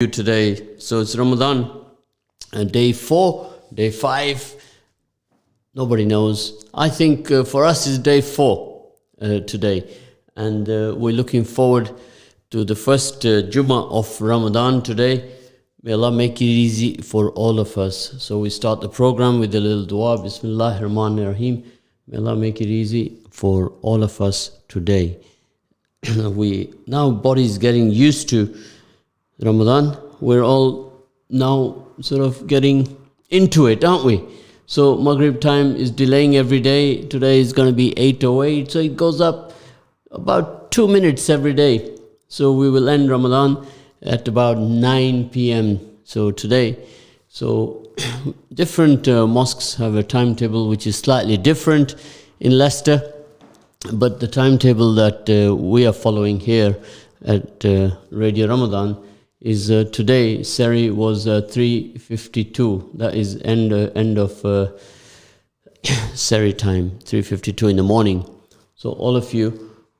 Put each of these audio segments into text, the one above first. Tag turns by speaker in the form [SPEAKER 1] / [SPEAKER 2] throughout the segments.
[SPEAKER 1] you today. So it's Ramadan, day 4, day 5. Nobody knows. I think for us it's day 4 today. And we're looking forward to the first Jummah of Ramadan today. May Allah make it easy for all of us. So we start the program with a little dua. Bismillahir Rahmanir Rahim. May Allah make it easy for all of us today. Now body's getting used to Ramadan. We're all now sort of getting into it, aren't we? So Maghrib time is delaying every day. Today is going to be 8:08, so it goes up about 2 minutes every day. So we will end Ramadan at about 9 p.m. So today. So different mosques have a timetable which is slightly different in Leicester, but the timetable that we are following here at Radio Ramadan is today. Seri was 3:52. That is end of Seri time, 3:52 in the morning. So all of you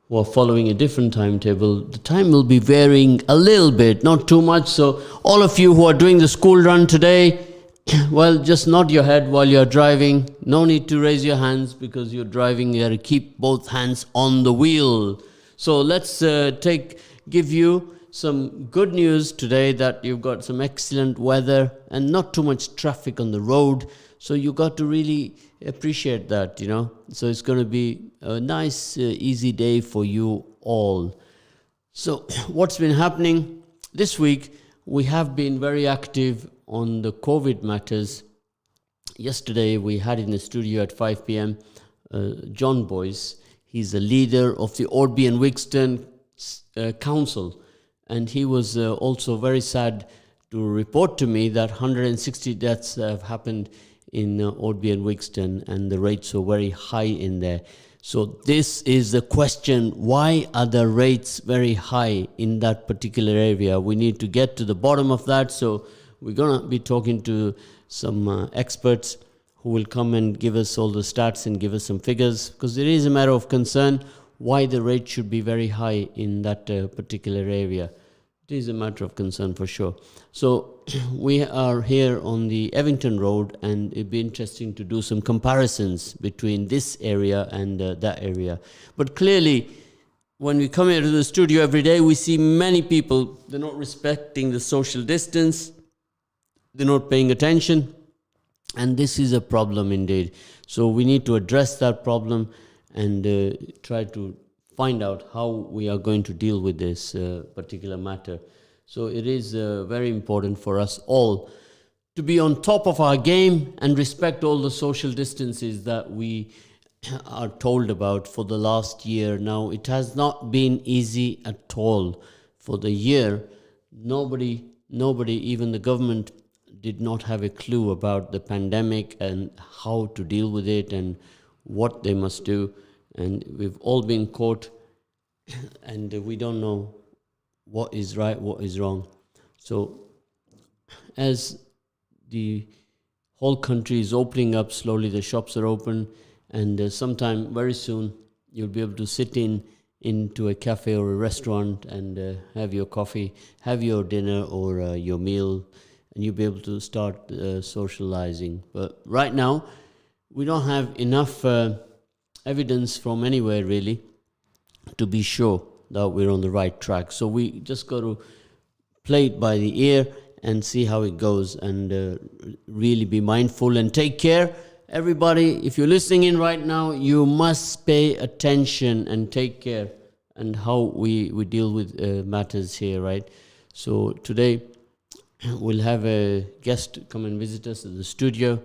[SPEAKER 1] who are following a different timetable, the time will be varying a little bit, not too much. So all of you who are doing the school run today, well, just nod your head while you're driving. No need to raise your hands because you're driving. You have to keep both hands on the wheel. So let's give you some good news today that you've got some excellent weather and not too much traffic on the road. So you got to really appreciate that, So it's going to be a nice, easy day for you all. So what's been happening this week? We have been very active on the COVID matters. Yesterday we had in the studio at 5 p.m. John Boyce. He's the leader of the Oadby and Wigston Council. And he was also very sad to report to me that 160 deaths have happened in Oadby and Wigston, and the rates are very high in there. So this is the question: why are the rates very high in that particular area? We need to get to the bottom of that. So we're going to be talking to some experts who will come and give us all the stats and give us some figures, because it is a matter of concern why the rate should be very high in that particular area. It is a matter of concern for sure. So we are here on the Evington Road, and it'd be interesting to do some comparisons between this area and that area. But clearly, when we come here to the studio every day, we see many people, they're not respecting the social distance, they're not paying attention, and this is a problem indeed. So we need to address that problem and try to find out how we are going to deal with this particular matter. So it is very important for us all to be on top of our game and respect all the social distances that we are told about for the last year. Now, it has not been easy at all. For the year, nobody, even the government, did not have a clue about the pandemic and how to deal with it and what they must do. And we've all been caught, and we don't know what is right, what is wrong. So as the whole country is opening up slowly, the shops are open, and sometime very soon you'll be able to sit into a cafe or a restaurant and have your coffee, have your dinner or your meal, and you'll be able to start socializing. But right now, we don't have enough evidence from anywhere really to be sure that we're on the right track. So we just got to play it by the ear and see how it goes, and really be mindful and take care. Everybody, if you're listening in right now, you must pay attention and take care and how we deal with matters here, right? So today we'll have a guest come and visit us at the studio,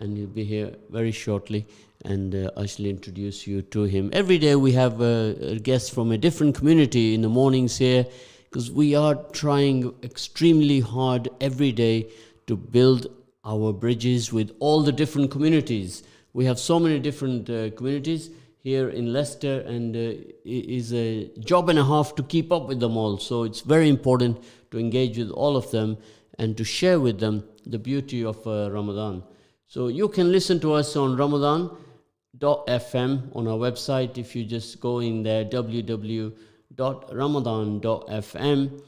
[SPEAKER 1] and he'll be here very shortly, and I shall introduce you to him. Every day we have a guest from a different community in the mornings here, because we are trying extremely hard every day to build our bridges with all the different communities. We have so many different communities here in Leicester, and it is a job and a half to keep up with them all. So it's very important to engage with all of them and to share with them the beauty of Ramadan. So you can listen to us on Ramadan.fm on our website. If you just go in there, www.ramadan.fm,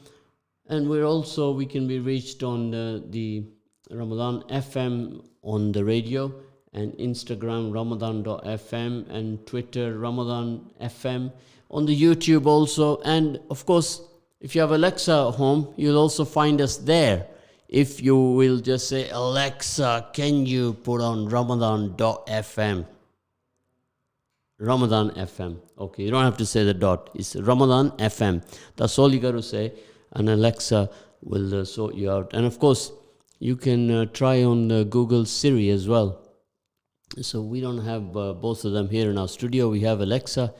[SPEAKER 1] And we can be reached on the Ramadan FM on the radio, and Instagram Ramadan.fm, and Twitter Ramadan FM, on the YouTube also. And of course, if you have Alexa at home, you'll also find us there. If you will just say, Alexa, can you put on Ramadan.fm? Ramadan FM. Okay, you don't have to say the dot. It's Ramadan FM. That's all you got to say, and Alexa will sort you out. And of course, you can try on Google Siri as well. So we don't have both of them here in our studio. We have Alexa,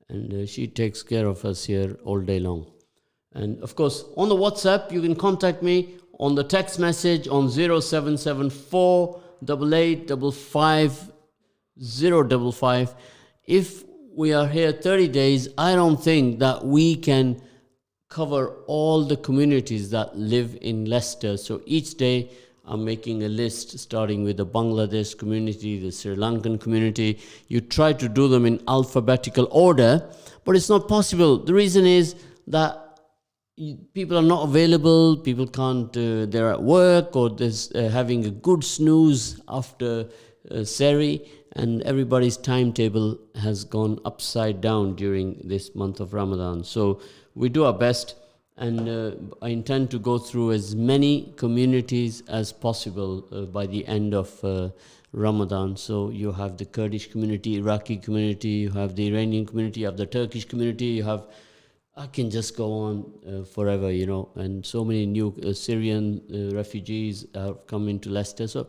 [SPEAKER 1] and she takes care of us here all day long. And of course, on the WhatsApp, you can contact me on the text message on 0774 8855 055. If we are here 30 days, I don't think that we can cover all the communities that live in Leicester. So each day I'm making a list, starting with the Bangladesh community, the Sri Lankan community. You try to do them in alphabetical order, but it's not possible. The reason is that people are not available, people can't, they're at work, or there's having a good snooze after Seri, and everybody's timetable has gone upside down during this month of Ramadan. So we do our best, and I intend to go through as many communities as possible by the end of Ramadan. So you have the Kurdish community, Iraqi community, you have the Iranian community, you have the Turkish community, you have, I can just go on forever, and so many new Syrian refugees have come into Leicester. So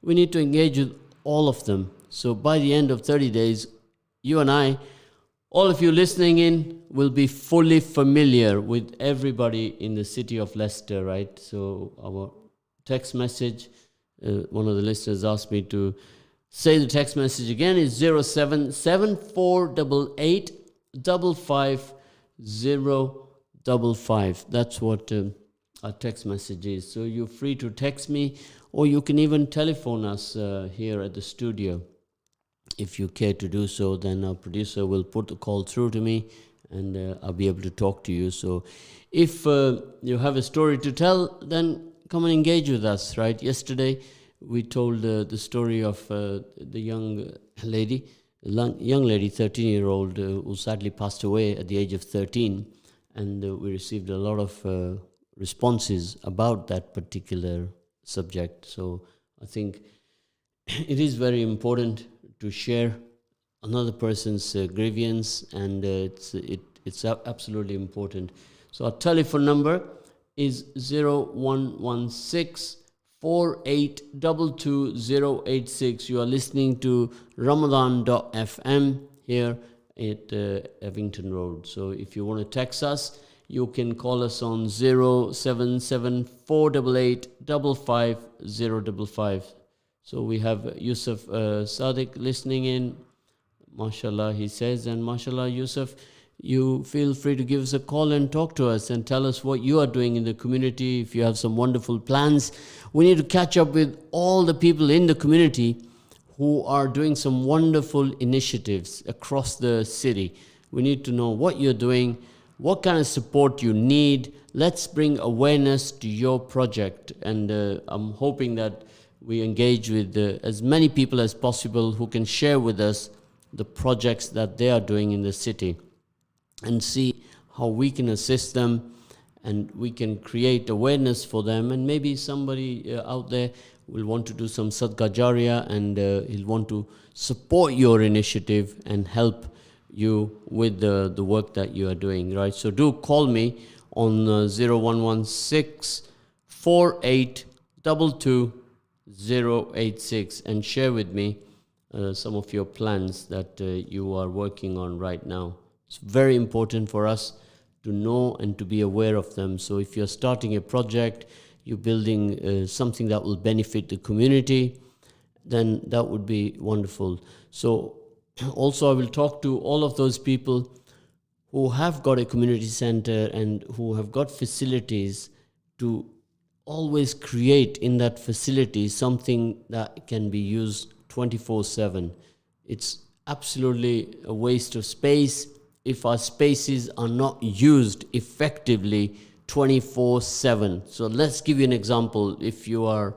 [SPEAKER 1] we need to engage with all of them. So by the end of 30 days, you and I, all of you listening in, will be fully familiar with everybody in the city of Leicester, right? So our text message, one of the listeners asked me to say the text message again, is 07748555055. That's what our text message is. So you're free to text me, or you can even telephone us here at the studio. If you care to do so, then our producer will put the call through to me, and I'll be able to talk to you. So if you have a story to tell, then come and engage with us, right? Yesterday, we told the story of the young lady, 13-year-old, who sadly passed away at the age of 13. And we received a lot of responses about that particular subject. So I think it is very important to share another person's grievance, and it's absolutely important. So our telephone number is 0116 4822 You are listening to Ramadan.fm here at Evington Road. So if you want to text us, you can call us on 077 488 So we have Yusuf Sadiq listening in. MashaAllah, he says. And MashaAllah, Yusuf, you feel free to give us a call and talk to us and tell us what you are doing in the community. If you have some wonderful plans, we need to catch up with all the people in the community who are doing some wonderful initiatives across the city. We need to know what you're doing, what kind of support you need. Let's bring awareness to your project. And I'm hoping that we engage with as many people as possible who can share with us the projects that they are doing in the city, and see how we can assist them, and we can create awareness for them. And maybe somebody out there will want to do some Sadqa Jariyah, and he'll want to support your initiative and help you with the work that you are doing, right? So do call me on 0116 4822 and share with me some of your plans that you are working on right now. It's very important for us to know and to be aware of them. So if you're starting a project, you're building something that will benefit the community, then that would be wonderful. So also I will talk to all of those people who have got a community center and who have got facilities, to always create in that facility something that can be used 24/7. It's absolutely a waste of space if our spaces are not used effectively 24/7. So let's give you an example. If you are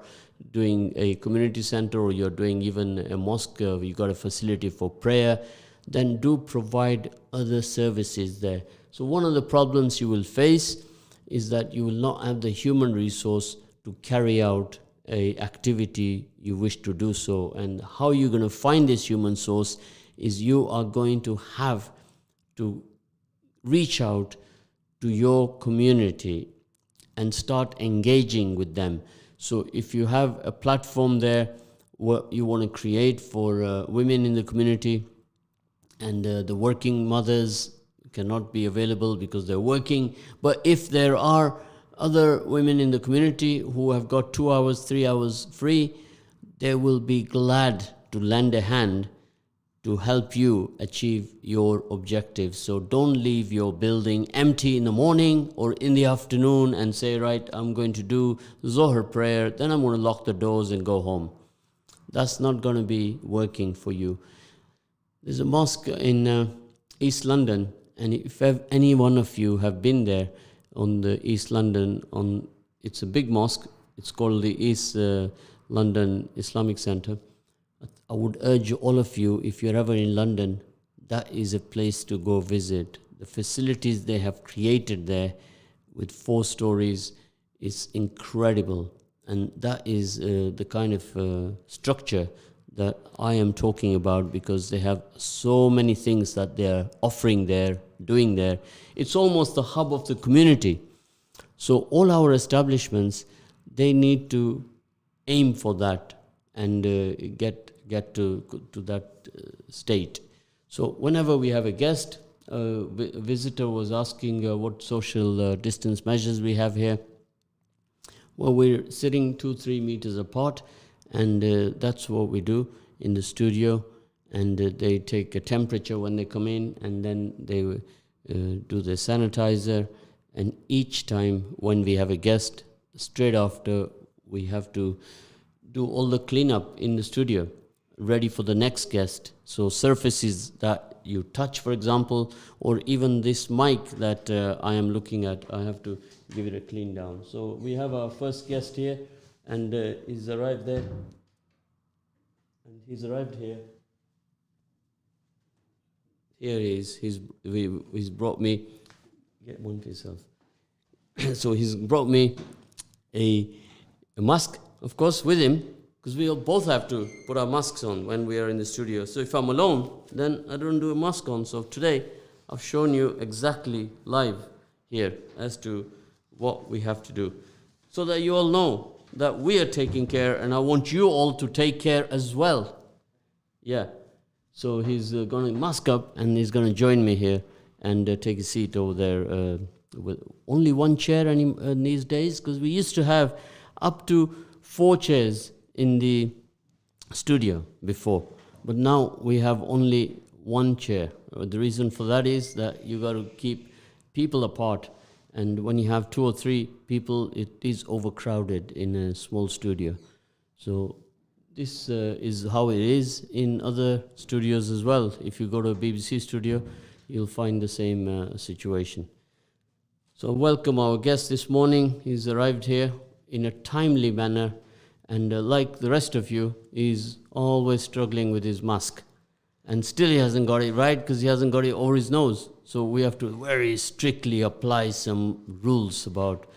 [SPEAKER 1] doing a community center or you're doing even a mosque, you got a facility for prayer, then do provide other services there. So one of the problems you will face is that you will not have the human resource to carry out a activity you wish to do so. And how you're going to find this human source is you are going to have to reach out to your community and start engaging with them. So if you have a platform there what you want to create for women in the community, and the working mothers cannot be available because they're working, but if there are other women in the community who have got 2 hours, 3 hours free, they will be glad to lend a hand to help you achieve your objectives. So don't leave your building empty in the morning or in the afternoon and say, right, I'm going to do Zohar prayer, then I'm going to lock the doors and go home. That's not going to be working for you. There's a mosque in East London, and if any one of you have been there on the East London, it's a big mosque, it's called the East London Islamic Center. I would urge all of you, if you're ever in London, that is a place to go visit. The facilities they have created there with 4 stories is incredible. And that is the kind of structure that I am talking about, because they have so many things that they are offering there, doing there. It's almost the hub of the community. So all our establishments, they need to aim for that and get to that state. So whenever we have a guest, a visitor was asking what social distance measures we have here. Well, we're sitting 2-3 meters apart, and that's what we do in the studio. And they take a temperature when they come in, and then they do the sanitizer. And each time when we have a guest, straight after, we have to do all the cleanup in the studio, ready for the next guest. So surfaces that you touch, for example, or even this mic that I am looking at, I have to give it a clean down. So we have our first guest here, and he's arrived there, and he's arrived here. Here he is. He's brought me. Get one for yourself. So he's brought me a mask, of course, with him, because we both have to put our masks on when we are in the studio. So if I'm alone, then I don't do a mask on. So today, I've shown you exactly live here as to what we have to do, so that you all know that we are taking care, and I want you all to take care as well. Yeah. So he's going to mask up, and he's going to join me here and take a seat over there with only one chair in these days, because we used to have up to 4 chairs in the studio before, but now we have only 1 chair. The reason for that is that you got to keep people apart, and when you have 2 or 3 people, it is overcrowded in a small studio. So this is how it is in other studios as well. If you go to a BBC studio, you'll find the same situation. So welcome our guest this morning. He's arrived here in a timely manner, and like the rest of you, he's always struggling with his mask. And still he hasn't got it right, because he hasn't got it over his nose. So we have to very strictly apply some rules about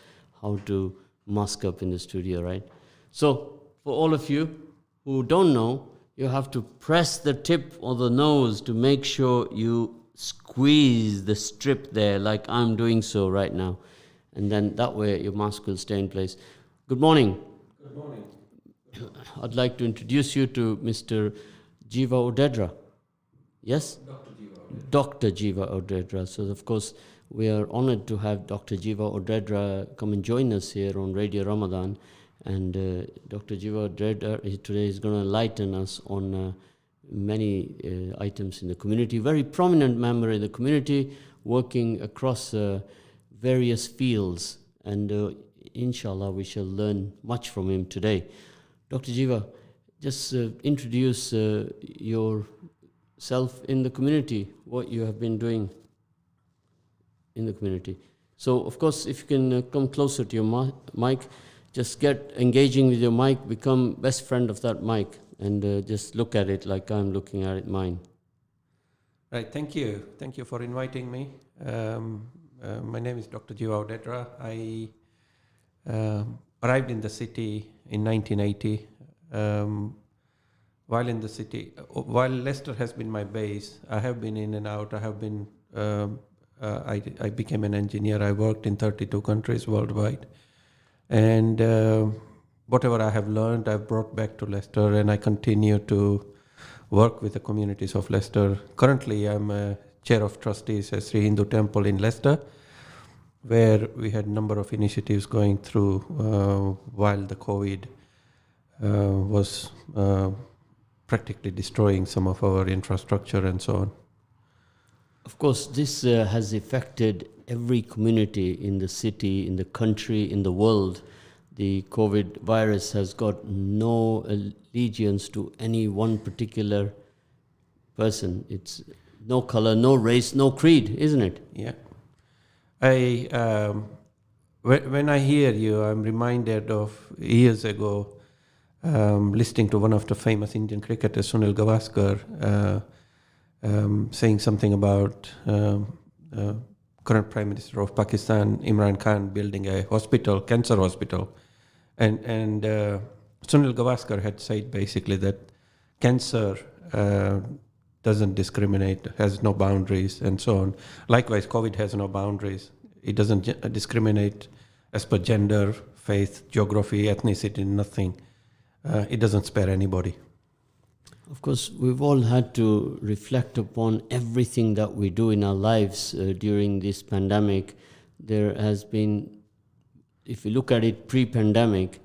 [SPEAKER 1] how to mask up in the studio, right? So for all of you who don't know, you have to press the tip of the nose to make sure you squeeze the strip there, like I'm doing so right now. And then that way your mask will stay in place. Good morning.
[SPEAKER 2] Good morning.
[SPEAKER 1] I'd like to introduce you to Mr. Jiva Odedra. Yes?
[SPEAKER 2] Dr. Jiva.
[SPEAKER 1] Dr. Jiva Odedra. So, of course, we are honored to have Dr. Jiva Odedra come and join us here on Radio Ramadan. And Dr. Jiva Odedra today is going to enlighten us on many items in the community. Very prominent member in the community, working across various fields. And inshallah, we shall learn much from him today. Dr. Jiva, just introduce yourself in the community, what you have been doing in the community. So, of course, if you can come closer to your mic, just get engaging with your mic, become best friend of that mic, and just look at it like I'm looking at it mine.
[SPEAKER 2] Right, thank you. Thank you for inviting me. My name is Dr. Jiva Odedra. I arrived in the city in 1980. While in the city, while Leicester has been my base, I have been in and out. I have been, I became an engineer. I worked in 32 countries worldwide. And whatever I have learned, I've brought back to Leicester, and I continue to work with the communities of Leicester. Currently, I'm a chair of trustees at Sri Hindu Temple in Leicester, where we had a number of initiatives going through while the COVID was practically destroying some of our infrastructure and so on.
[SPEAKER 1] Of course, this has affected every community in the city, in the country, in the world. The COVID virus has got no allegiance to any one particular person. It's no color, no race, no creed, isn't it?
[SPEAKER 2] Yeah. When I hear you, I'm reminded of years ago listening to one of the famous Indian cricketers, Sunil Gavaskar, saying something about current Prime Minister of Pakistan, Imran Khan, building a hospital, cancer hospital. And Sunil Gavaskar had said basically that cancer doesn't discriminate, has no boundaries, and so on. Likewise, COVID has no boundaries. It doesn't discriminate as per gender, faith, geography, ethnicity, nothing. It doesn't spare anybody.
[SPEAKER 1] Of course, we've all had to reflect upon everything that we do in our lives during this pandemic. There has been, if you look at it pre-pandemic,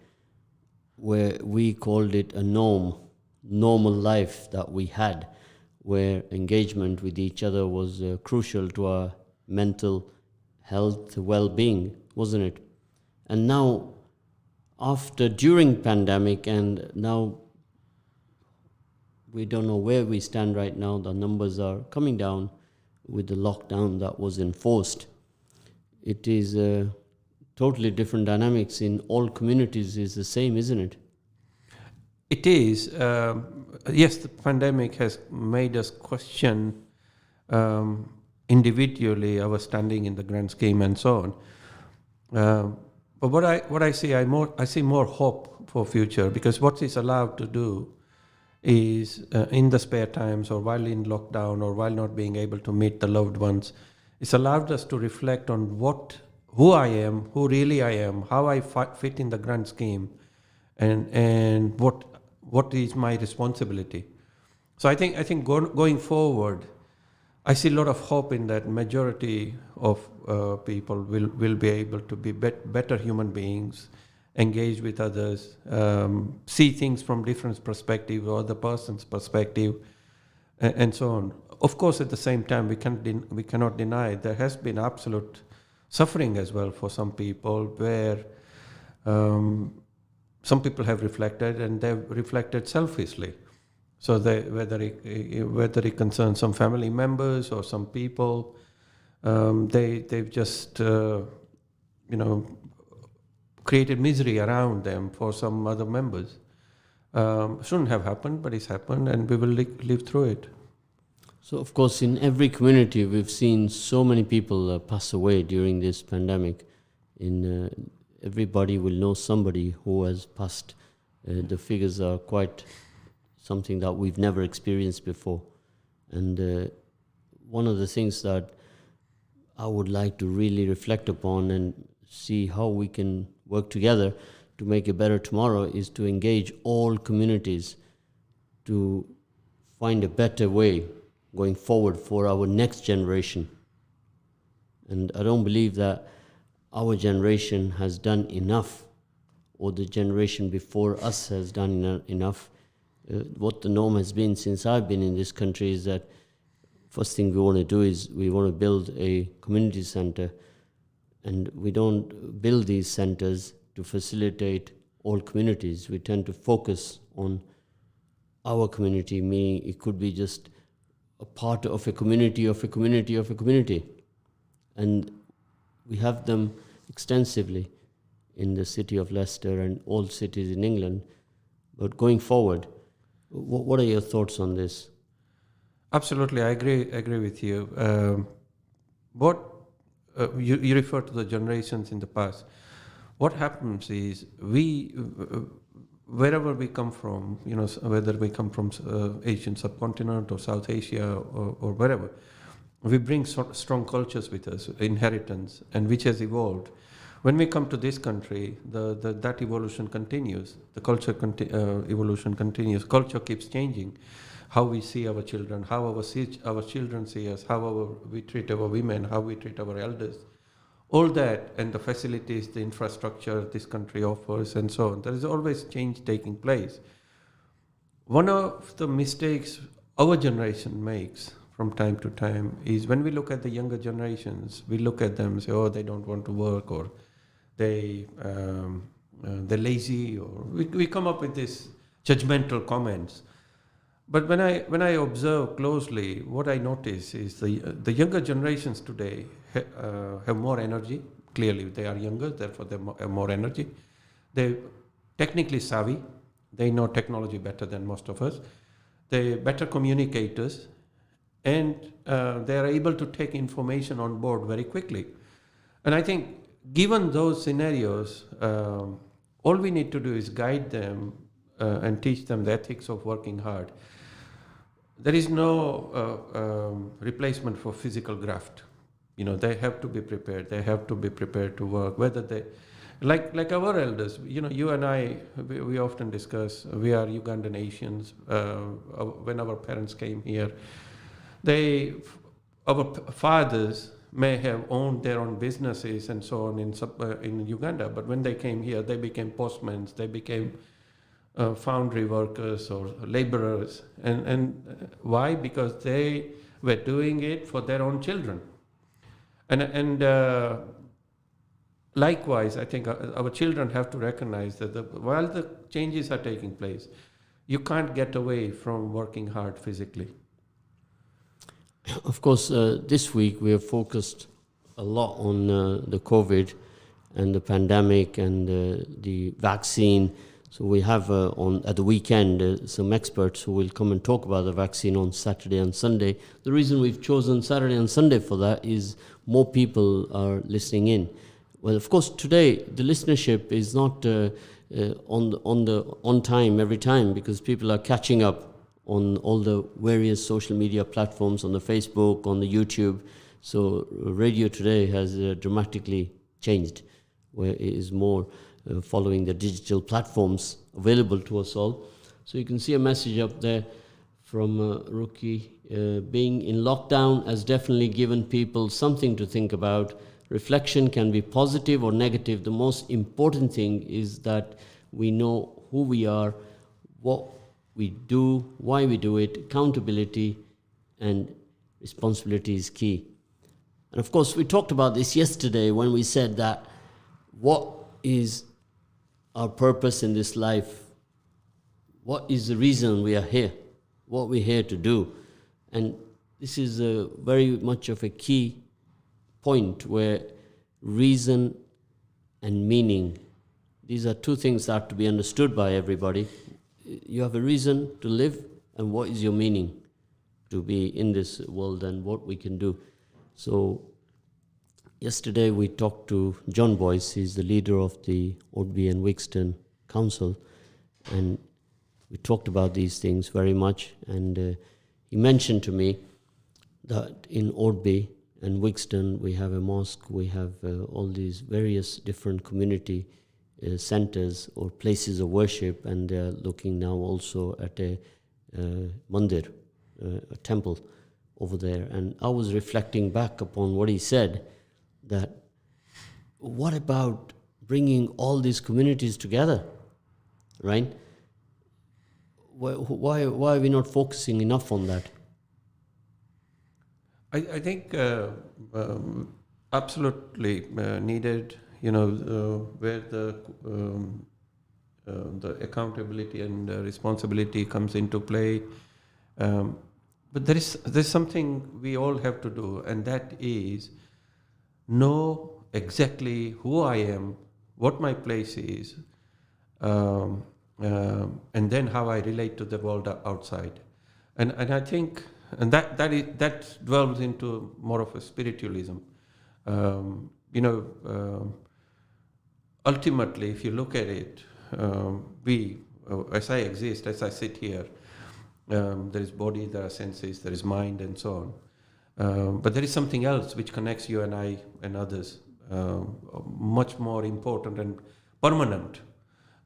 [SPEAKER 1] where we called it a normal life that we had, where engagement with each other was crucial to our mental health, well-being, wasn't it? And now, during pandemic, and now we don't know where we stand right now. The numbers are coming down with the lockdown that was enforced. It is totally different dynamics in all communities is the same, isn't it?
[SPEAKER 2] It is. Yes, the pandemic has made us question individually our standing in the grand scheme and so on. But what I see, I see more hope for future, because what is allowed to do is in the spare times or while in lockdown or while not being able to meet the loved ones, it's allowed us to reflect on who I am, who really I am, how I fit in the grand scheme, and what is my responsibility. So I think going forward, I see a lot of hope in that majority of people will be able to be better human beings, engage with others, see things from different perspectives or the person's perspective, and so on. Of course, at the same time, we cannot deny there has been absolute suffering as well for some people, where some people have reflected, and they've reflected selfishly. So whether it concerns some family members or some people, they've just created misery around them for some other members. Shouldn't have happened, but it's happened, and we will live through it.
[SPEAKER 1] So, of course, in every community, we've seen so many people pass away during this pandemic. Everybody will know somebody who has passed. The figures are quite something that we've never experienced before. And one of the things that I would like to really reflect upon and see how we can work together to make a better tomorrow is to engage all communities to find a better way going forward for our next generation. And I don't believe that our generation has done enough, or the generation before us has done enough. What the norm has been since I've been in this country is that first thing we want to do is we want to build a community center, and we don't build these centers to facilitate all communities. We tend to focus on our community, meaning it could be just a part of a community of a community of a community. And we have them extensively in the city of Leicester and all cities in England. But going forward, what are your thoughts on this?
[SPEAKER 2] Absolutely, I agree with you. What you refer to the generations in the past. What happens is we, wherever we come from, whether we come from Asian subcontinent or South Asia or wherever, we bring strong cultures with us, inheritance, and which has evolved. When we come to this country, that evolution continues. The culture evolution continues. Culture keeps changing. How we see our children, how our children see us, how we treat our women, how we treat our elders. All that and the facilities, the infrastructure this country offers and so on. There is always change taking place. One of the mistakes our generation makes from time to time is when we look at the younger generations, we look at them and say, oh, they don't want to work, or they're lazy, or we come up with these judgmental comments. But when I observe closely, what I notice is the younger generations today have more energy. Clearly, they are younger, therefore they have more energy. They're technically savvy. They know technology better than most of us. They're better communicators, and they are able to take information on board very quickly. And I think, given those scenarios, all we need to do is guide them and teach them the ethics of working hard. There is no replacement for physical graft. They have to be prepared. They have to be prepared to work. Whether they, like our elders, you and I, we often discuss. We are Ugandan Asians. When our parents came here, our fathers may have owned their own businesses and so on in Uganda, but when they came here, they became postmen. They became foundry workers or laborers. And why? Because they were doing it for their own children. And likewise, I think our children have to recognize that while the changes are taking place, you can't get away from working hard physically.
[SPEAKER 1] Of course, this week we have focused a lot on the COVID and the pandemic and the vaccine. So we have at the weekend some experts who will come and talk about the vaccine on Saturday and Sunday. The reason we've chosen Saturday and Sunday for that is more people are listening in. Well, of course, today the listenership is not on time every time, because people are catching up on all the various social media platforms, on the Facebook, on the YouTube. So radio today has dramatically changed, where it is more following the digital platforms available to us all. So you can see a message up there from Ruki. Being in lockdown has definitely given people something to think about. Reflection can be positive or negative. The most important thing is that we know who we are, what we do, why we do it. Accountability and responsibility is key. And of course, we talked about this yesterday when we said that what is our purpose in this life? What is the reason we are here? What we're here to do? And this is very much of a key point, where reason and meaning, these are two things that have to be understood by everybody. You have a reason to live, and what is your meaning to be in this world and what we can do. So yesterday we talked to John Boyce. He's the leader of the Oadby and Wixton Council, and we talked about these things very much. And he mentioned to me that in Oadby and Wixton we have a mosque, we have all these various different community centers or places of worship, and they're looking now also at a mandir, a temple over there. And I was reflecting back upon what he said, that what about bringing all these communities together, right? Why are we not focusing enough on that?
[SPEAKER 2] I think absolutely needed. Where the accountability and responsibility comes into play. But there's something we all have to do, and that is know exactly who I am, what my place is, and then how I relate to the world outside. And I think that dwells into more of a spiritualism. You know, ultimately, if you look at it, as I exist, as I sit here, there is body, there are senses, there is mind, and so on. But there is something else which connects you and I and others, much more important and permanent.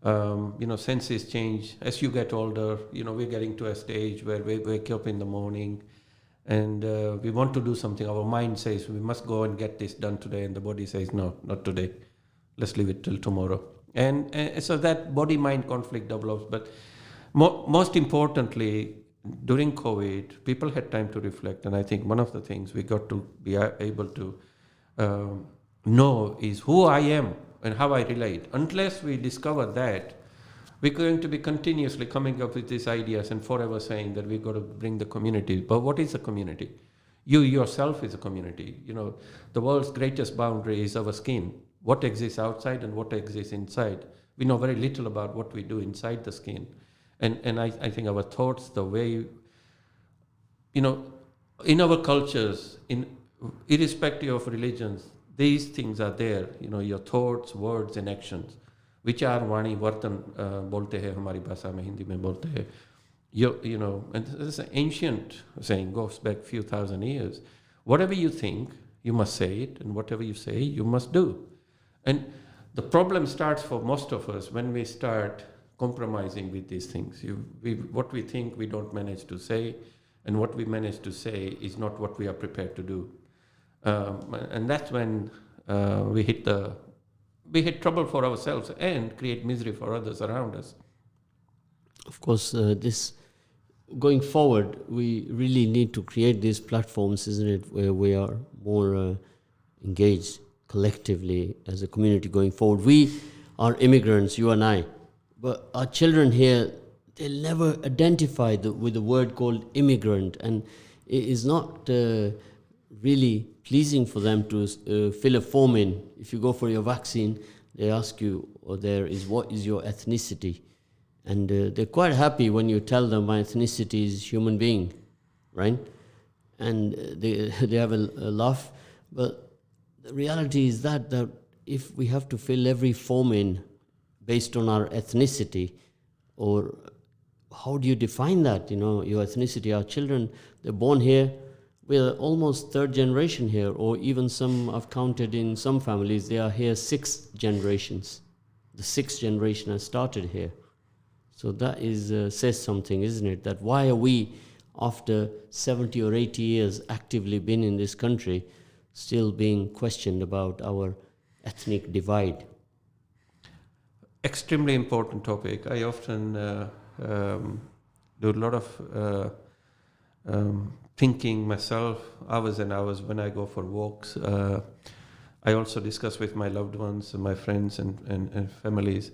[SPEAKER 2] You know, senses change as you get older. You know, we're getting to a stage where we wake up in the morning and we want to do something. Our mind says we must go and get this done today, and the body says no, not today. Let's leave it till tomorrow. And so that body-mind conflict develops. But most importantly, during COVID, people had time to reflect, and I think one of the things we got to be able to know is who I am and how I relate. Unless we discover that, we're going to be continuously coming up with these ideas and forever saying that we've got to bring the community. But what is a community? You yourself is a community. You know, the world's greatest boundary is our skin. What exists outside and what exists inside. We know very little about what we do inside the skin. And I think our thoughts, the way, you know, in our cultures, irrespective of religions, these things are there, you know, your thoughts, words and actions. विचार वाणी वर्तन बोलते हैं हमारी भाषा में हिंदी में बोलते हैं you know, and this is an ancient saying, goes back few thousand years. Whatever you think, you must say it, and whatever you say, you must do. And the problem starts for most of us when we start compromising with these things. What we think we don't manage to say, and what we manage to say is not what we are prepared to do. And that's when we hit trouble for ourselves and create misery for others around us.
[SPEAKER 1] Of course, this going forward, we really need to create these platforms, isn't it, where we are more engaged collectively as a community going forward. We are immigrants, you and I, but our children here, they'll never identify with the word called immigrant, and it is not really pleasing for them to fill a form in. If you go for your vaccine, they ask you, what is your ethnicity? And they're quite happy when you tell them my ethnicity is human being, right? And they have a laugh. But the reality is that if we have to fill every form in based on our ethnicity, or how do you define that, you know, your ethnicity? Our children, they're born here, we're almost third generation here, or even some I've counted in some families, they are here 6 generations. The 6th generation has started here. So that says something, isn't it? That why are we, after 70 or 80 years actively been in this country, still being questioned about our ethnic divide?
[SPEAKER 2] Extremely important topic. I often do a lot of thinking myself, hours and hours when I go for walks. I also discuss with my loved ones, my friends and families.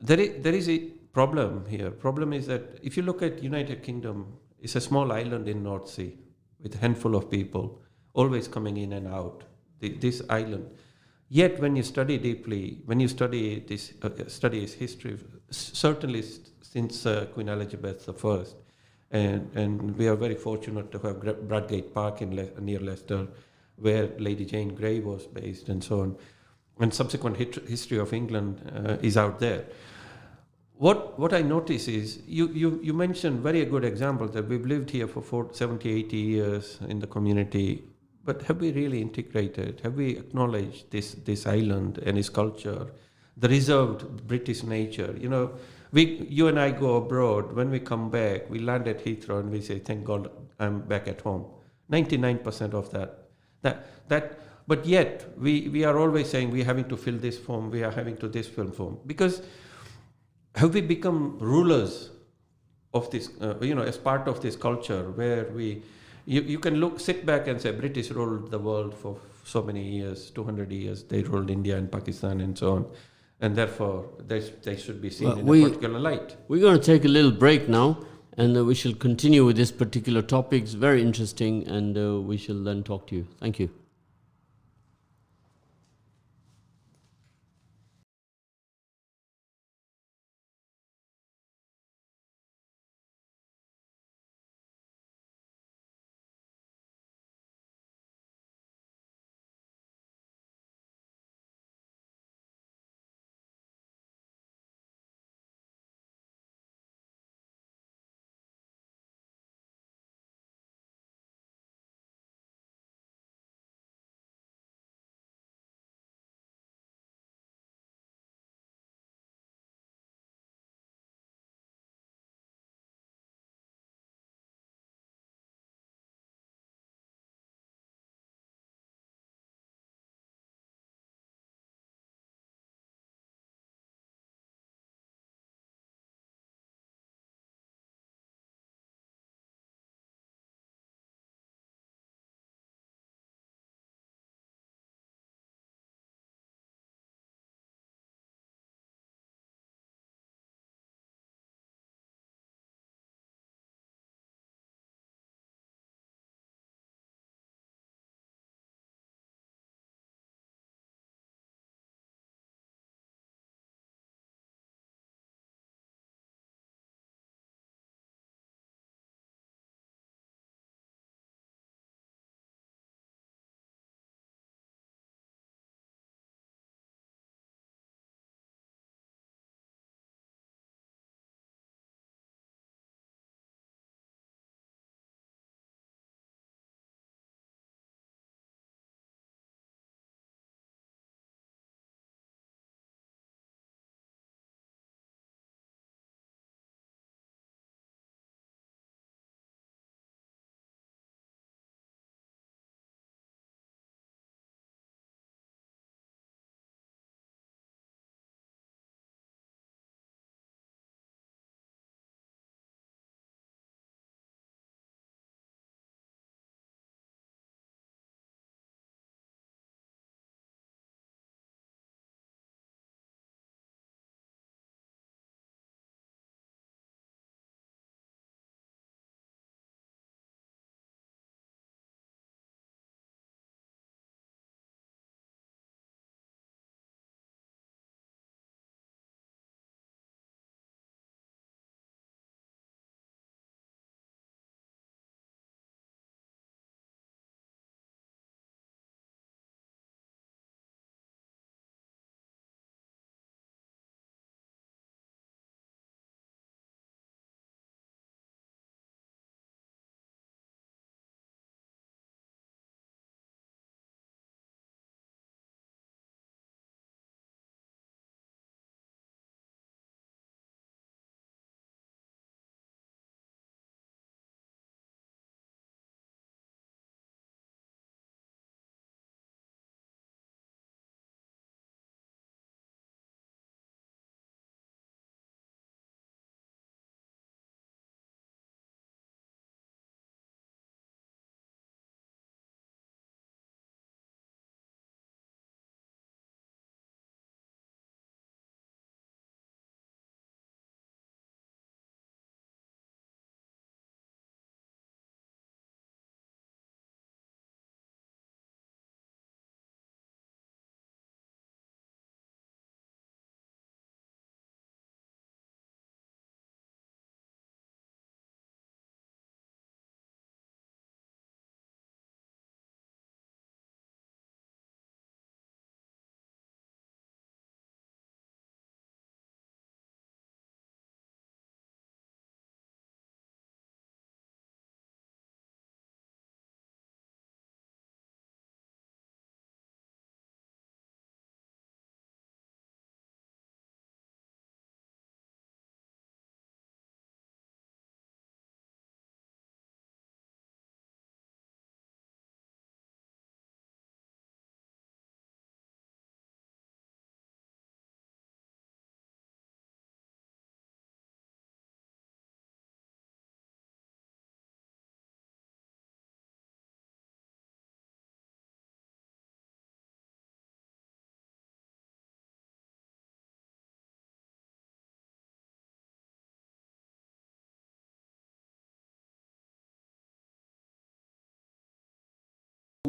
[SPEAKER 2] There is a problem here. Problem is that if you look at United Kingdom, it's a small island in North Sea with a handful of people, always coming in and out, this island. Yet when you study deeply, when you study its history, certainly since Queen Elizabeth I, and we are very fortunate to have Bradgate Park near Leicester, where Lady Jane Grey was based and so on, and subsequent history of England is out there. What I notice is, you mentioned very good example that we've lived here for 70, 80 years in the community, but have we really integrated? Have we acknowledged this island and its culture, the reserved British nature? You know, you and I go abroad, when we come back, we land at Heathrow and we say, thank God I'm back at home. 99% of that. But yet, we are always saying we're having to fill this form, we are having to this fill form. Because have we become rulers of this, as part of this culture where you can sit back and say British ruled the world for so many years, 200 years, they ruled India and Pakistan and so on, and therefore they should be seen in a particular light.
[SPEAKER 1] We're going to take a little break now, and we shall continue with this particular topic. It's very interesting, and we shall then talk to you. Thank you.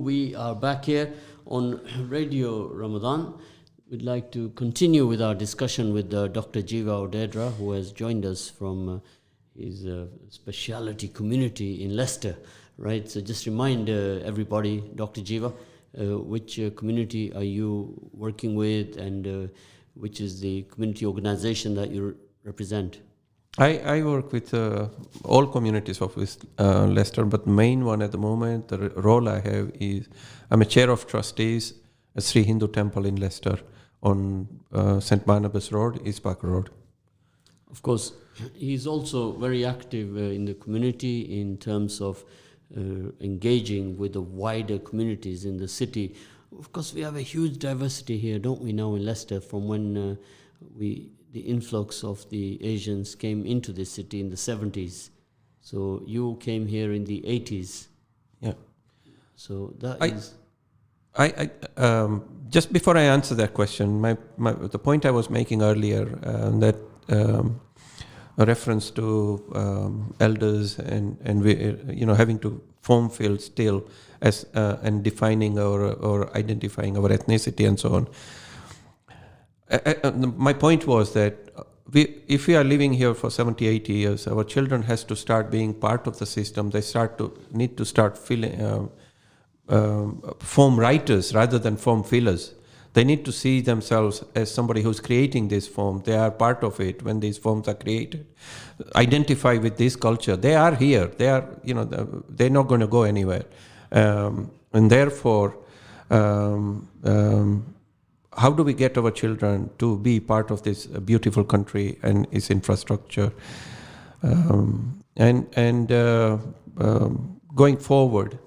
[SPEAKER 1] We are back here on Radio Ramadan. We'd like to continue with our discussion with Dr. Jiva Odedra, who has joined us from his specialty community in Leicester, right? So just remind everybody, Dr. Jiva, which community are you working with, and which is the community organization that you represent?
[SPEAKER 2] I work with all communities of Leicester, but the main one at the moment, the role I have is I'm a chair of trustees at Sri Hindu Temple in Leicester on St. Barnabas Road, East Park Road.
[SPEAKER 1] Of course, he's also very active in the community in terms of engaging with the wider communities in the city. Of course, we have a huge diversity here, don't we, now in Leicester, from when the influx of the Asians came into the city in the 70s. So you came here in the 80s.
[SPEAKER 2] Yeah.
[SPEAKER 1] So that is...
[SPEAKER 2] I just before I answer that question, the point I was making earlier, that a reference to elders and we, having to form field still as and defining or identifying our ethnicity and so on. My point was that if we are living here for 70, 80 years, our children has to start being part of the system. They need to start form writers rather than form fillers. They need to see themselves as somebody who's creating this form. They are part of it when these forms are created. Identify with this culture. They are here. They are, they're not going to go anywhere. And therefore, how do we get our children to be part of this beautiful country and its infrastructure? Going forward.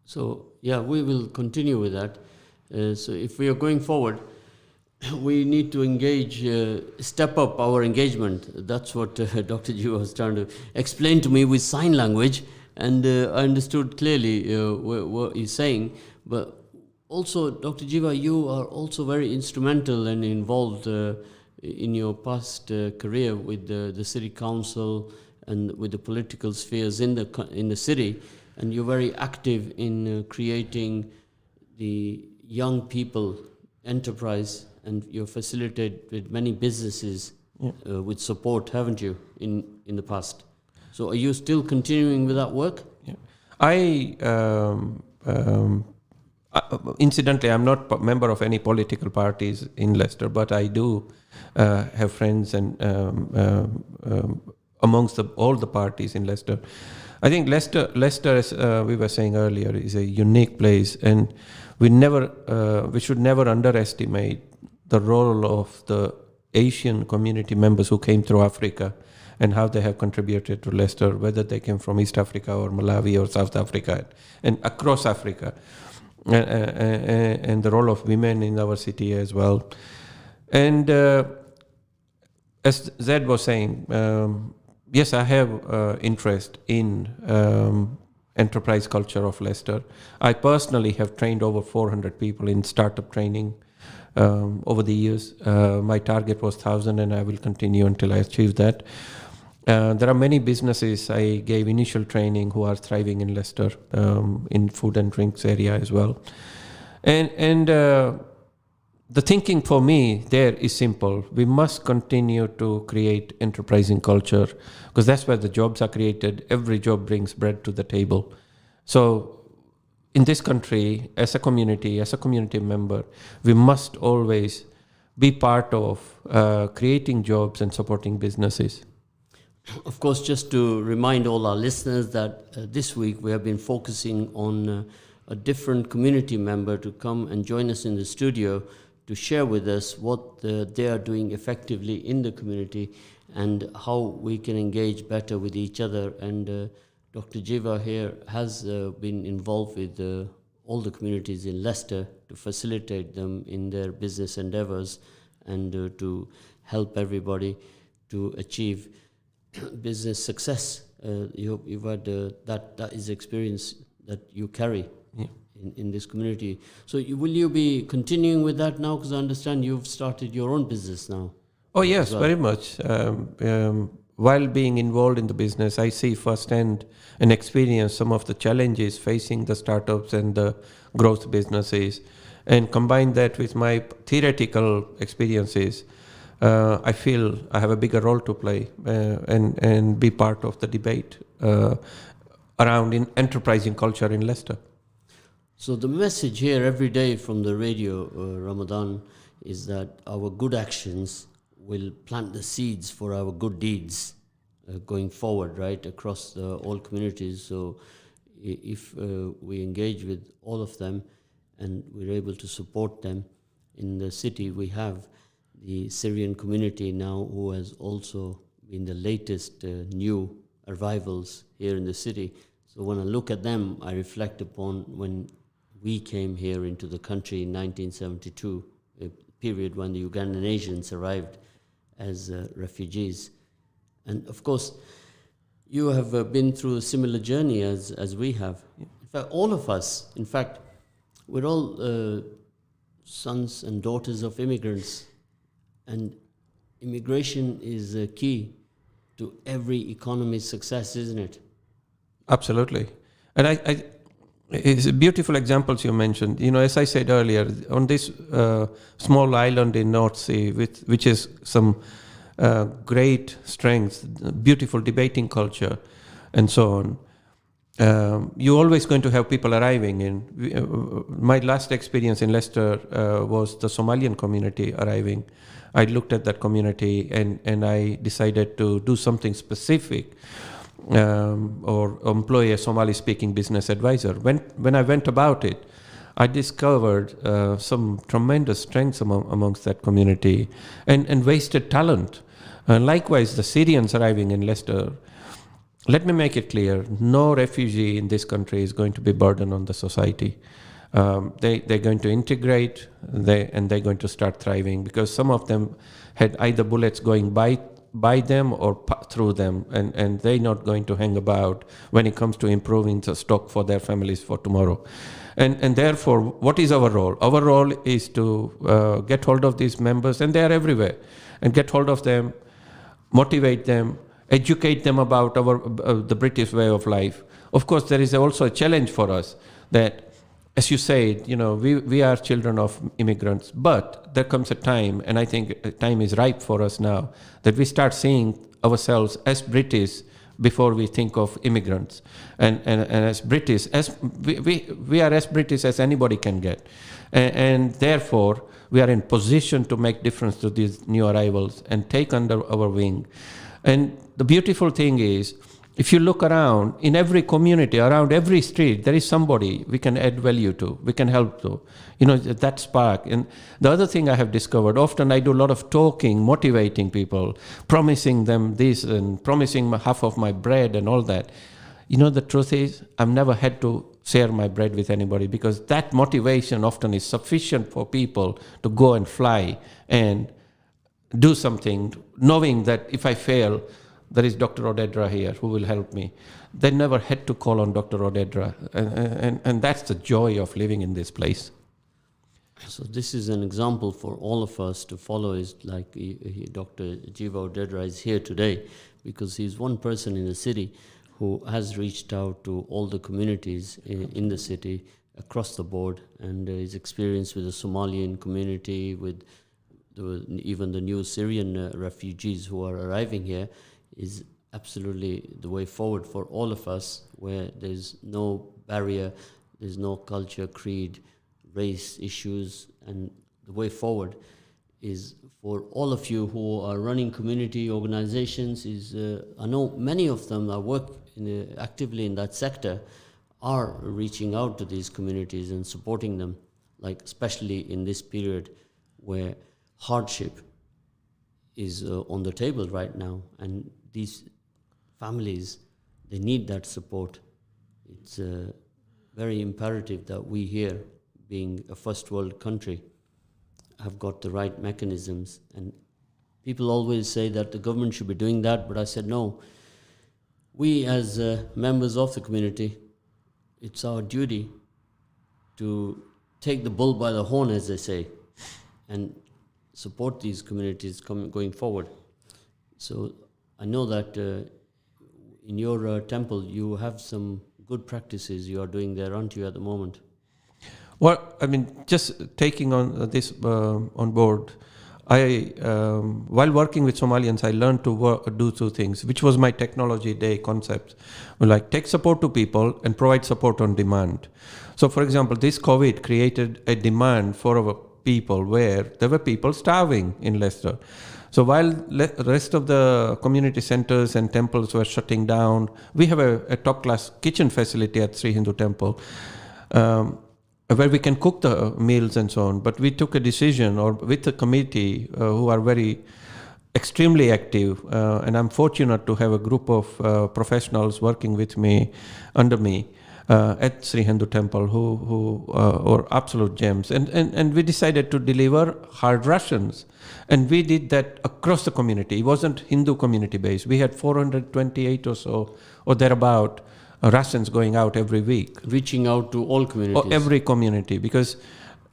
[SPEAKER 1] So, yeah, we will continue with that. So if we are going forward, we need to engage, step up our engagement. That's what Dr. Jiva was trying to explain to me with sign language. And I understood clearly what he's saying. But also, Dr. Jiva, you are also very instrumental and involved in your past career with the city council and with the political spheres in the city. And you're very active in creating the young people enterprise, and you facilitate with many businesses with support, haven't you, in the past? So are you still continuing with that work?
[SPEAKER 2] Yeah. Incidentally, I'm not a member of any political parties in Leicester, but I do have friends and amongst all the parties in Leicester. I think Leicester, as we were saying earlier, is a unique place, and we should never underestimate the role of the Asian community members who came through Africa and how they have contributed to Leicester, whether they came from East Africa or Malawi or South Africa and across Africa, and the role of women in our city as well. And as Zed was saying, yes, I have interest in enterprise culture of Leicester. I personally have trained over 400 people in startup training over the years. My target was 1,000, and I will continue until I achieve that. There are many businesses I gave initial training who are thriving in Leicester, in food and drinks area as well. And the thinking for me there is simple. We must continue to create enterprising culture, because that's where the jobs are created. Every job brings bread to the table. So in this country, as a community member, we must always be part of creating jobs and supporting businesses.
[SPEAKER 1] Of course, just to remind all our listeners that this week we have been focusing on a different community member to come and join us in the studio to share with us what they are doing effectively in the community and how we can engage better with each other. And Dr. Jiva here has been involved with all the communities in Leicester to facilitate them in their business endeavors and to help everybody to achieve business success. You've had that is experience that you carry in this community. So will you be continuing with that now? Because I understand you've started your own business now.
[SPEAKER 2] Oh yes,
[SPEAKER 1] well.
[SPEAKER 2] very much. while being involved in the business, I see firsthand and experience some of the challenges facing the startups and the growth businesses, and combine that with my theoretical experiences. I feel I have a bigger role to play and be part of the debate around enterprising culture in Leicester.
[SPEAKER 1] So the message here every day from the radio, Ramadan, is that our good actions will plant the seeds for our good deeds going forward, right, across all communities. So if we engage with all of them and we're able to support them in the city, we have the Syrian community now, who has also been the latest new arrivals here in the city. So when I look at them, I reflect upon when we came here into the country in 1972, a period when the Ugandan Asians arrived as refugees. And of course, you have been through a similar journey as we have. In fact, all of us, we're all sons and daughters of immigrants. And immigration is key to every economy's success, isn't it?
[SPEAKER 2] Absolutely. And it's beautiful examples you mentioned. You know, as I said earlier, on this small island in North Sea, which is some great strengths, beautiful debating culture, and so on, you're always going to have people arriving in. My last experience in Leicester was the Somalian community arriving. I looked at that community and I decided to do something specific or employ a Somali-speaking business advisor. When I went about it, I discovered some tremendous strengths amongst that community and wasted talent. Likewise, the Syrians arriving in Leicester, let me make it clear, no refugee in this country is going to be a burden on the society. They're going to integrate and they're going to start thriving, because some of them had either bullets going by them or through them, and they're not going to hang about when it comes to improving the stock for their families for tomorrow. And therefore, what is our role? Our role is to get hold of these members, and they are everywhere, and get hold of them, motivate them, educate them about the British way of life. Of course, there is also a challenge for us that, as you said, you know, we are children of immigrants, but there comes a time, and I think time is ripe for us now, that we start seeing ourselves as British before we think of immigrants. And as British, as we are as British as anybody can get. And therefore, we are in position to make difference to these new arrivals and take under our wing. And the beautiful thing is, if you look around, in every community, around every street, there is somebody we can add value to, we can help to. You know, that spark. And the other thing I have discovered, often I do a lot of talking, motivating people, promising them this and promising half of my bread and all that. You know, the truth is, I've never had to share my bread with anybody, because that motivation often is sufficient for people to go and fly and do something, knowing that if I fail, there is Dr. Odedra here who will help me. They never had to call on Dr. Odedra. And that's the joy of living in this place.
[SPEAKER 1] So this is an example for all of us to follow. Is like Dr. Jiva Odedra is here today because he's one person in the city who has reached out to all the communities in the city across the board, and his experience with the Somalian community, with even the new Syrian refugees who are arriving here, is absolutely the way forward for all of us, where there's no barrier, there's no culture, creed, race issues, and the way forward is for all of you who are running community organizations. I know many of them that work actively in that sector are reaching out to these communities and supporting them, like especially in this period where hardship is on the table right now, and these families, they need that support. It's very imperative that we here, being a first world country, have got the right mechanisms. And people always say that the government should be doing that, but I said no. We as members of the community, it's our duty to take the bull by the horn, as they say, and support these communities going forward. So I know that in your temple you have some good practices you are doing there, aren't you, at the moment?
[SPEAKER 2] Well, I mean, just taking on this on board, while working with Somalians, I learned to do two things, which was my technology day concept, like take support to people and provide support on demand. So, for example, this COVID created a demand for our people where there were people starving in Leicester. So while the rest of the community centers and temples were shutting down, we have a top-class kitchen facility at Sri Hindu Temple. Where we can cook the meals and so on. But we took a decision, or with the committee who are extremely active, and I'm fortunate to have a group of professionals working with me, under me, at Sri Hindu Temple who are absolute gems. And we decided to deliver hard rations. And we did that across the community. It wasn't Hindu community based. We had 428 or so, or thereabout, rations going out every week.
[SPEAKER 1] Reaching out to all communities.
[SPEAKER 2] Or every community, because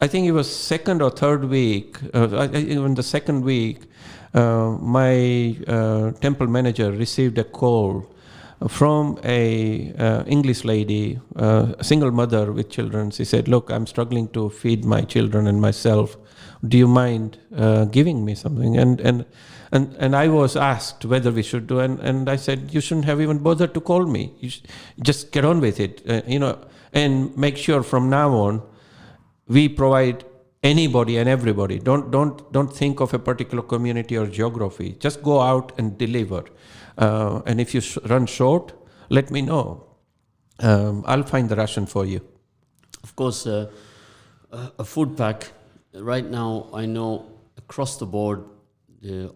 [SPEAKER 2] I think it was second or third week, even the second week, my temple manager received a call from a English lady, a single mother with children. She said, "Look, I'm struggling to feed my children and myself. Do you mind giving me something?" And I was asked whether we should do, and I said, "You shouldn't have even bothered to call me. You just get on with it, and make sure from now on we provide anybody and everybody. Don't think of a particular community or geography. Just go out and deliver. And if you run short, let me know. I'll find the ration for you."
[SPEAKER 1] Of course, a food pack. Right now, I know across the board,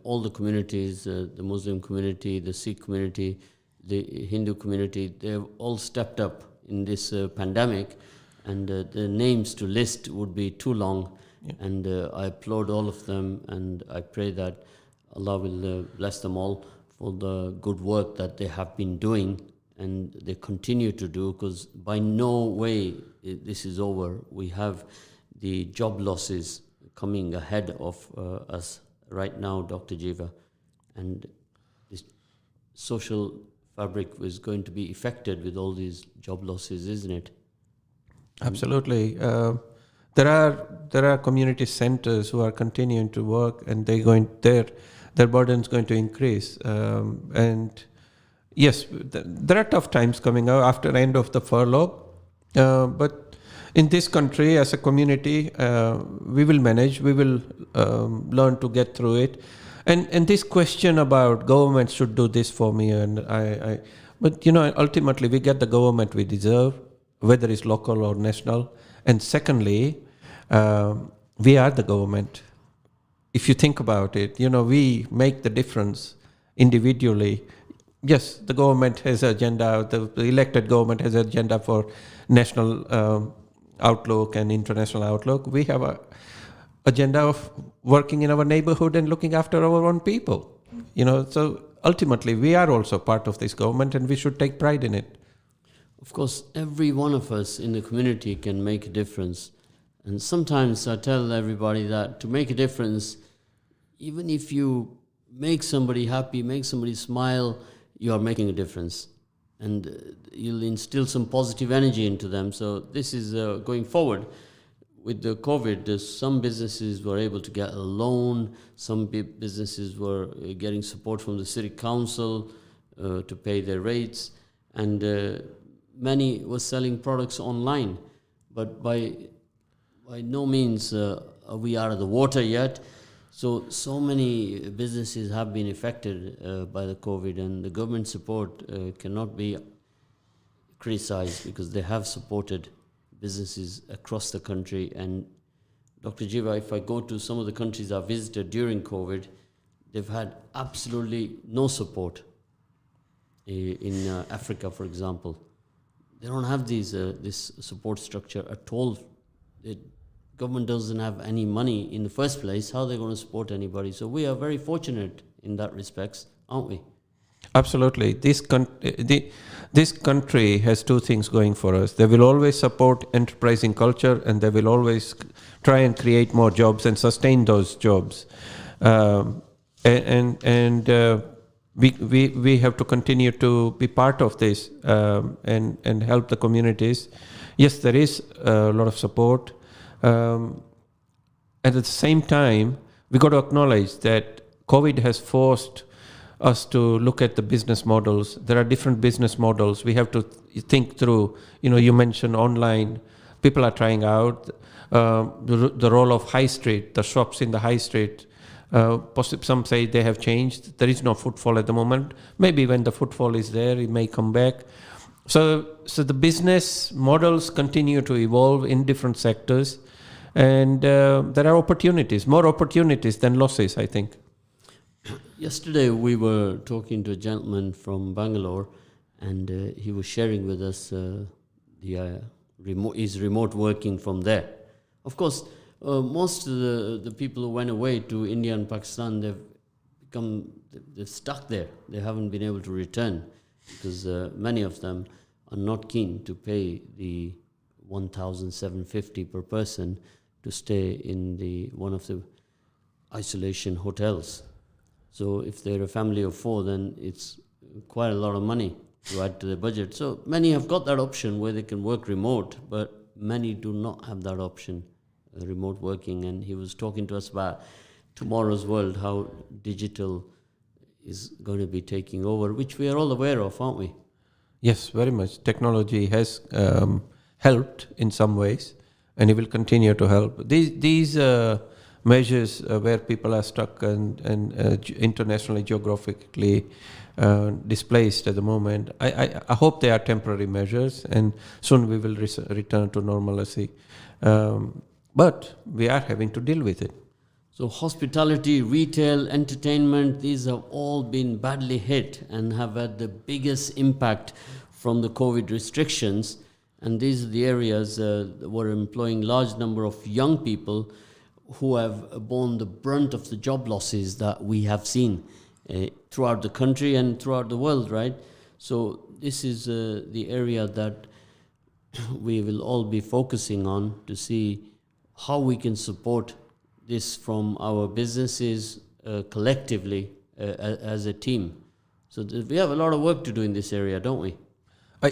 [SPEAKER 1] all the communities, the Muslim community, the Sikh community, the Hindu community, they've all stepped up in this pandemic, and the names to list would be too long. Yeah. And I applaud all of them, and I pray that Allah will bless them all for the good work that they have been doing and they continue to do, because by no way this is over. We have the job losses coming ahead of us right now, Dr. Jiva, and this social fabric is going to be affected with all these job losses, isn't it?
[SPEAKER 2] Absolutely. There are community centers who are continuing to work, and their burden is going to increase. And yes, there are tough times coming out after the end of the furlough, but in this country, as a community, we will manage. We will learn to get through it. And this question about government should do this for me, but ultimately we get the government we deserve, whether it's local or national. And secondly, we are the government. If you think about it, we make the difference individually. Yes, the government has an agenda. The elected government has an agenda for national outlook and international outlook. We have an agenda of working in our neighborhood and looking after our own people. So ultimately we are also part of this government, and we should take pride in it.
[SPEAKER 1] Of course, every one of us in the community can make a difference. And sometimes I tell everybody that to make a difference, even if you make somebody happy, make somebody smile, you are making a difference. And you'll instill some positive energy into them. So this is going forward. With the COVID, some businesses were able to get a loan. Some businesses were getting support from the city council to pay their rates. And many were selling products online. But by no means are we out of the water yet. So many businesses have been affected by the COVID, and the government support cannot be criticized, because they have supported businesses across the country. And Dr. Jiva, if I go to some of the countries I visited during COVID, they've had absolutely no support. In Africa, for example, they don't have this support structure at all. The government doesn't have any money in the first place. How are they going to support anybody? So we are very fortunate in that respects, aren't we?
[SPEAKER 2] Absolutely. This country has two things going for us. They will always support enterprising culture, and they will always try and create more jobs and sustain those jobs. we have to continue to be part of this and help the communities. Yes, there is a lot of support. At the same time, we got to acknowledge that COVID has forced us to look at the business models. There are different business models. We have to think through. You mentioned online. People are trying out the role of high street, the shops in the high street. Some say they have changed. There is no footfall at the moment. Maybe when the footfall is there, it may come back. So the business models continue to evolve in different sectors, and there are opportunities, more opportunities than losses, I think.
[SPEAKER 1] Yesterday we were talking to a gentleman from Bangalore, and he was sharing with us his remote working from there. Of course, most of the people who went away to India and Pakistan, they've stuck there. They haven't been able to return because many of them are not keen to pay the 1,750 per person to stay in one of the isolation hotels. So if they're a family of 4, then it's quite a lot of money to add to their budget. So many have got that option where they can work remote, but many do not have that option, remote working. And he was talking to us about tomorrow's world, how digital is going to be taking over, which we are all aware of, aren't we?
[SPEAKER 2] Yes, very much. Technology has helped in some ways, and it will continue to help. These measures where people are stuck and internationally, geographically displaced at the moment, I hope they are temporary measures, and soon we will return to normalcy. But we are having to deal with it.
[SPEAKER 1] So hospitality, retail, entertainment, these have all been badly hit and have had the biggest impact from the COVID restrictions. And these are the areas that were employing large number of young people who have borne the brunt of the job losses that we have seen throughout the country and throughout the world, right? So this is the area that we will all be focusing on to see how we can support this from our businesses collectively as a team. So we have a lot of work to do in this area, don't we?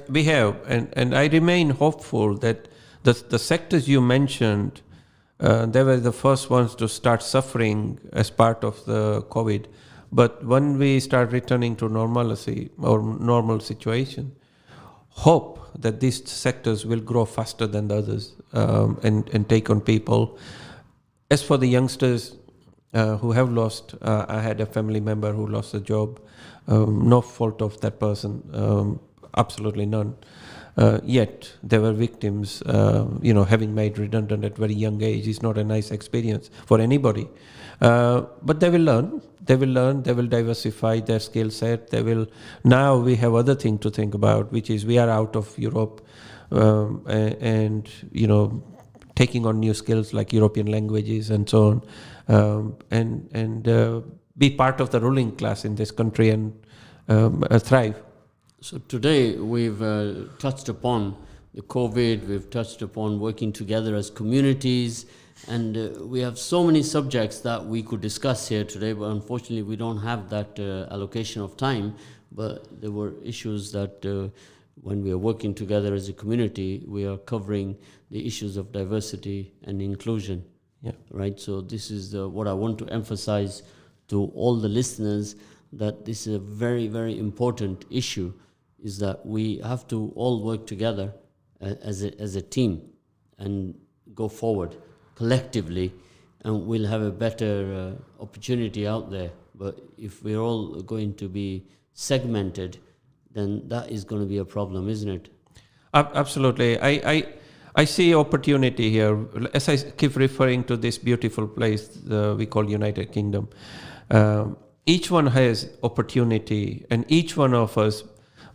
[SPEAKER 2] We have, and I remain hopeful that the sectors you mentioned, they were the first ones to start suffering as part of the COVID. But when we start returning to normalcy or normal situation, hope that these sectors will grow faster than the others and take on people. As for the youngsters who have lost, I had a family member who lost a job. No fault of that person, absolutely none. Yet they were victims. Having made redundant at very young age is not a nice experience for anybody. But they will learn. They will diversify their skill set. Now we have other thing to think about, which is we are out of Europe, and taking on new skills like European languages and so on, and be part of the ruling class in this country and thrive.
[SPEAKER 1] So today we've touched upon the COVID, we've touched upon working together as communities, and we have so many subjects that we could discuss here today, but unfortunately we don't have that allocation of time. But there were issues that when we are working together as a community, we are covering the issues of diversity and inclusion.
[SPEAKER 2] Yeah.
[SPEAKER 1] Right? So this is what I want to emphasize to all the listeners, that this is a very, very important issue, is that we have to all work together as a team and go forward collectively, and we'll have a better opportunity out there. But if we're all going to be segmented, then that is going to be a problem, isn't it?
[SPEAKER 2] Absolutely. I see opportunity here. As I keep referring to this beautiful place we call United Kingdom, each one has opportunity, and each one of us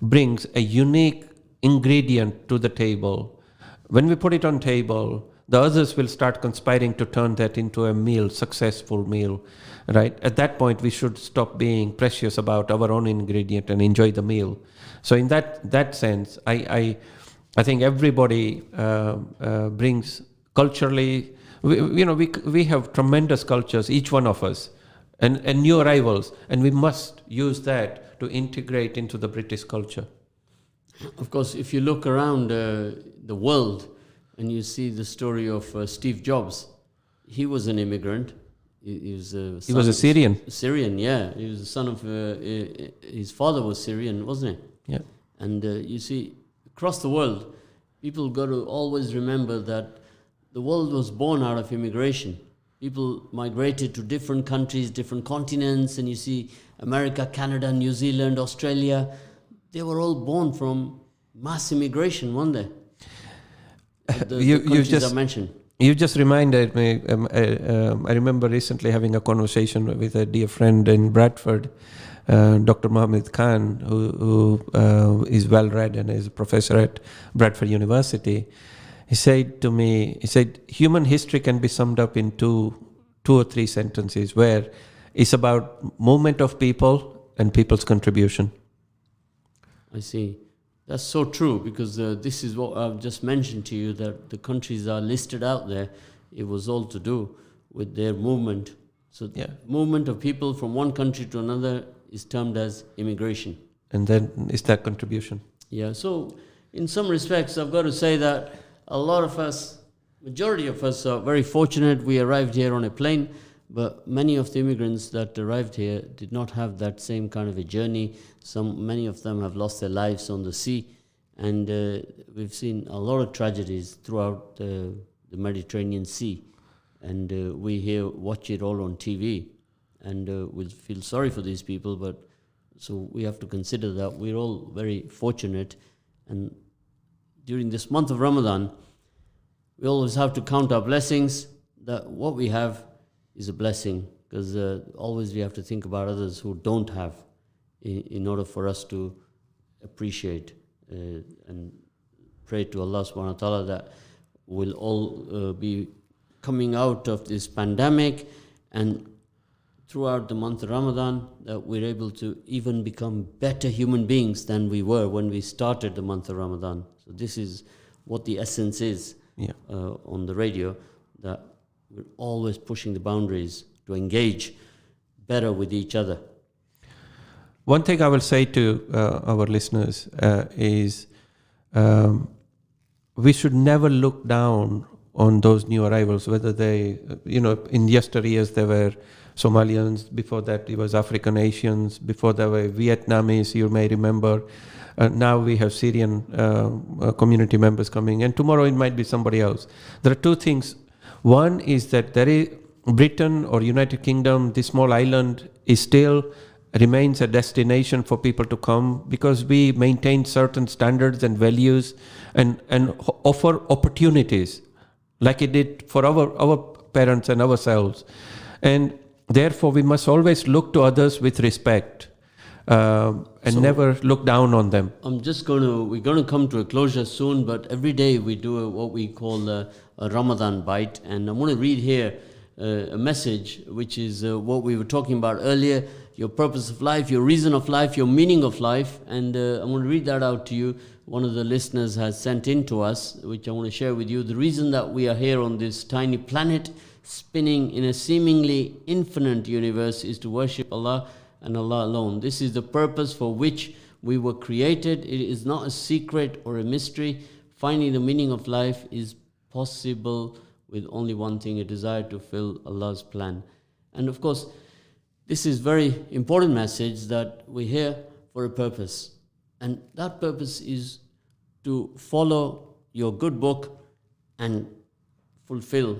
[SPEAKER 2] brings a unique ingredient to the table. When we put it on table, the others will start conspiring to turn that into a meal, successful meal, right? At that point, we should stop being precious about our own ingredient and enjoy the meal. So in that sense, I think everybody brings culturally. We have tremendous cultures, each one of us, and new arrivals, and we must use that to integrate into the British culture.
[SPEAKER 1] Of course, if you look around the world and you see the story of Steve Jobs, he was an immigrant. He was
[SPEAKER 2] a Syrian.
[SPEAKER 1] Syrian, yeah. He was the son of his father was Syrian, wasn't he?
[SPEAKER 2] Yeah.
[SPEAKER 1] And you see, across the world, people got to always remember that the world was born out of immigration. People migrated to different countries, different continents, and you see America, Canada, New Zealand, Australia. They were all born from mass immigration, weren't they? The countries I mentioned.
[SPEAKER 2] You just reminded me. I remember recently having a conversation with a dear friend in Bradford, Dr. Mohammed Khan, who is well read and is a professor at Bradford University. He said to me, human history can be summed up in two or three sentences, where it's about movement of people and people's contribution.
[SPEAKER 1] I see. That's so true, because this is what I've just mentioned to you, that the countries are listed out there. It was all to do with their movement. So movement of people from one country to another is termed as immigration.
[SPEAKER 2] And then is that contribution.
[SPEAKER 1] Yeah, so in some respects, I've got to say that a lot of us, majority of us are very fortunate. We arrived here on a plane, but many of the immigrants that arrived here did not have that same kind of a journey. Many of them have lost their lives on the sea, and we've seen a lot of tragedies throughout the Mediterranean Sea, and we here watch it all on TV, and we feel sorry for these people, but so we have to consider that we're all very fortunate. And during this month of Ramadan, we always have to count our blessings, that what we have is a blessing, because always we have to think about others who don't have, in order for us to appreciate and pray to Allah subhanahu wa ta'ala that we'll all be coming out of this pandemic, and throughout the month of Ramadan, that we're able to even become better human beings than we were when we started the month of Ramadan. So this is what the essence is on the radio, that we're always pushing the boundaries to engage better with each other.
[SPEAKER 2] One thing I will say to our listeners is we should never look down on those new arrivals, whether they, in yesteryears there were Somalians, before that it was African Asians, before there were Vietnamese, you may remember. Now we have Syrian community members coming, and tomorrow it might be somebody else. There are two things. One is that Britain or United Kingdom, this small island, remains a destination for people to come, because we maintain certain standards and values and offer opportunities like it did for our parents and ourselves. And therefore we must always look to others with respect and never look down on them.
[SPEAKER 1] We're going to come to a closure soon, but every day we do what we call a Ramadan bite, and I'm going to read here a message, which is what we were talking about earlier, your purpose of life, your reason of life, your meaning of life. And I'm going to read that out to you. One of the listeners has sent in to us, which I want to share with you. The reason that we are here on this tiny planet, spinning in a seemingly infinite universe, is to worship Allah and Allah alone. This is the purpose for which we were created. It is not a secret or a mystery. Finding the meaning of life is possible with only one thing, a desire to fulfill Allah's plan. And of course, this is very important message, that we're here for a purpose. And that purpose is to follow your good book and fulfill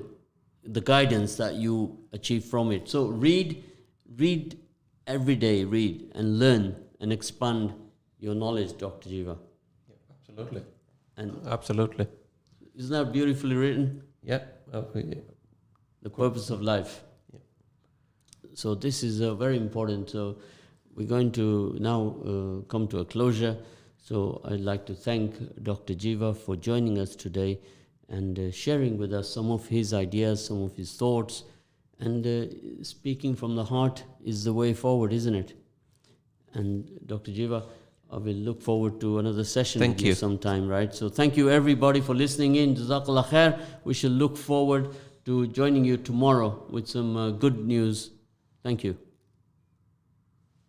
[SPEAKER 1] the guidance that you achieve from it. So read every day, read and learn and expand your knowledge, Dr. Jiva.
[SPEAKER 2] Yeah, absolutely.
[SPEAKER 1] And
[SPEAKER 2] absolutely.
[SPEAKER 1] Isn't that beautifully written?
[SPEAKER 2] Yeah.
[SPEAKER 1] The purpose of life.
[SPEAKER 2] Yeah.
[SPEAKER 1] So this is very important. So we're going to now come to a closure. So I'd like to thank Dr. Jiva for joining us today and sharing with us some of his ideas, some of his thoughts. And speaking from the heart is the way forward, isn't it? And Dr. Jiva, I will look forward to another session with you sometime, right? So thank you everybody for listening in. Jazakallah khair. We shall look forward to joining you tomorrow with some good news. Thank you.